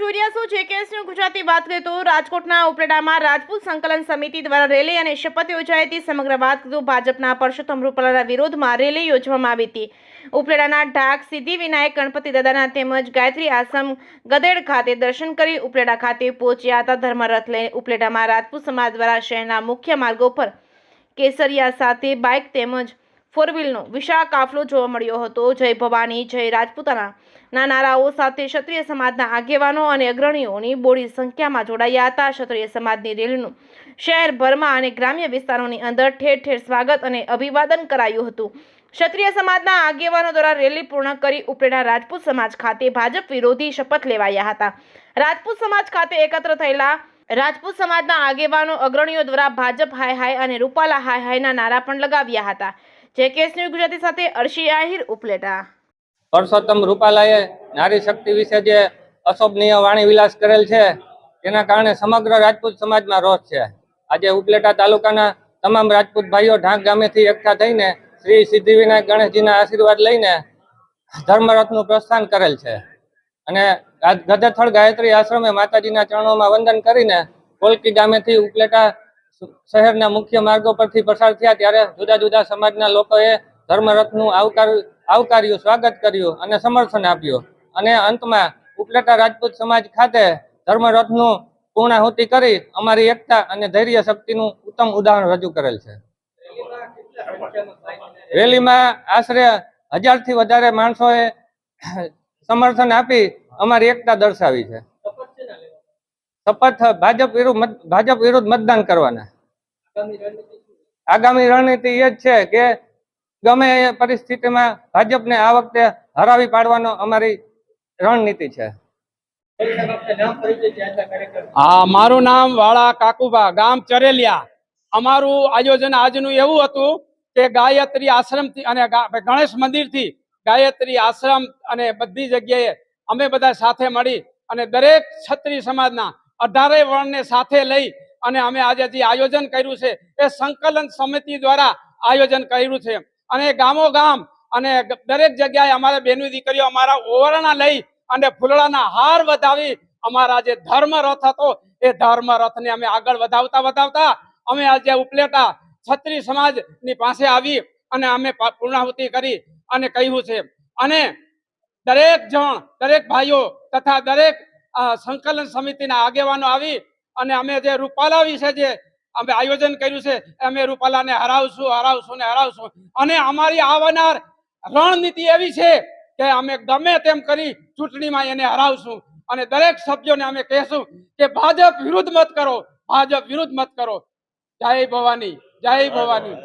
જોઈ રહ્યા છો જેકેએસની ગુજરાતી વાત કરીએ તો રાજકોટના ઉપલેટામાં રાજપૂત સંકલન સમિતિ દ્વારા રેલી અને શપથ યોજાઈ હતી। સમગ્ર વાત કરીએ તો ભાજપના પરસોત્તમ રૂપાલાના વિરોધમાં રેલી યોજવામાં આવી હતી। ઉપલેટાના ઢાક સિદ્ધિવિનાયક ગણપતિ દાદાના તેમજ ગાયત્રી આશ્રમ ગદેડ ખાતે દર્શન કરી ઉપલેટા ખાતે પહોંચ્યા હતા। ધર્મરથ લઈ ઉપલેટામાં રાજપૂત સમાજ દ્વારા શહેરના મુખ્ય માર્ગો પર કેસરિયા સાથે બાઇક તેમજ फोर व्हीलનો વિશાળ કાફલો જોવા મળ્યો હતો। જય ભવાની જય રાજપૂતાના નારાઓ સાથે ક્ષત્રિય સમાજના આગેવાનો અને અગ્રણીઓની બોડી સંખ્યામાં જોડાયા હતા। ક્ષત્રિય સમાજની રેલીનું શહેરભરમાં અને ગ્રામ્ય વિસ્તારોની અંદર ઠેર ઠેર સ્વાગત અને અભિવાદન કરાયું હતું। ક્ષત્રિય સમાજના આગેવાનો દ્વારા રેલી પૂર્ણ કરી ઉપલેટા રાજપૂત સમાજ ખાતે ભાજપ વિરોધી શપથ લેવાયા હતા। રાજપૂત સમાજ ખાતે એકત્ર થયેલા રાજપૂત સમાજના આગેવાનો અગ્રણીઓ દ્વારા ભાજપ હાય હાય અને રૂપાલા હાય હાયના નારા પણ લગાવ્યા હતા। જેકેએસની ગુજરાતી સાથે અર્શી આહિર ઉપલેટા। પરસોત્તમ રૂપાલાએ નારી શક્તિ વિશે જે અશોભનીય વાણી વિલાસ કરેલ છે તેના કારણે સમગ્ર રાજપૂત સમાજમાં રોષ છે। આજે ઉપલેટા તાલુકાના તમામ રાજપૂત ભાઈઓ ઢાંક ગામેથી એકઠા થઈને શ્રી સિદ્ધિવિનાયક ગણેશજીના આશીર્વાદ લઈને ધર્મરથનું પ્રસ્થાન કરેલ છે અને ગદેથળ ગાયત્રી આશ્રમે માતાજીના ચરણોમાં વંદન કરીને કોલકી ગામેથી ઉપલેટા શહેરના મુખ્ય માર્ગો પરથી પસાર થયા ત્યારે જુદા જુદા સમાજના લોકોએ ધર્મરથનું આવકાર્યું, સ્વાગત કર્યું અને સમર્થન આપ્યું અને અંતમાં ઉપલેટા રાજપૂત સમાજ ખાતે ધર્મરથનું પૂર્ણાહુતિ કરી અમારી એકતા અને ધૈર્ય શક્તિનું ઉત્તમ ઉદાહરણ રજૂ કરેલ છે। રેલીમાં આશરે 1000 થી વધારે માણસોએ સમર્થન આપી અમારી એકતા દર્શાવી છે। શપથ ભાજપ વિરુદ્ધ મતદાન કરવાના। આગામી રણનીતિ એ જ છે કે ગમે એ પરિસ્થિતિમાં ભાજપને આ વખતે હરાવી પાડવાનો અમારી રણનીતિ છે। હા, મારું નામ વાળા કાકુબા, ગામ ચરેલિયા। અમારું આયોજન આજનું એવું હતું કે ગાયત્રી આશ્રમથી અને ગણેશ મંદિરથી ગાયત્રી આશ્રમ અને બધી જગ્યાએ અમે બધા સાથે મળી અને દરેક ક્ષત્રિય સમાજના 18 વર્ણને સાથે લઈ અને અમે આજે જે આયોજન કર્યું છે એ સંકલન સમિતિ દ્વારા આયોજન કર્યું છે અને ગામો ગામ અને દરેક જગ્યાએ અમારા બેનો દીકરીઓ અમારા ઓવરણા લઈ અને ફૂલડાના હાર વધાવી અમારા જે ધર્મરથ હતો એ ધર્મરથને અમે આગળ વધાવતા અમે આજે ઉપલેટા ક્ષત્રિય સમાજની પાસે આવી અને અમે પૂર્ણાહુતિ કરી અને કહ્યું છે અને દરેક જણ, દરેક ભાઈઓ તથા દરેક સંકલન સમિતિના આગેવાનો આવી અને અમે જે રૂપાલા વિશે જે અમે આયોજન કર્યું છે અમે રૂપાલાને હરાવશું અને અમારી આવનાર રણનીતિ એવી છે કે અમે ગમે તેમ કરી ચૂંટણીમાં એને હરાવશું અને દરેક સભ્યોને અમે કહેશું કે ભાજપ વિરુદ્ધ મત કરો। જય ભવાની, જય ભવાની।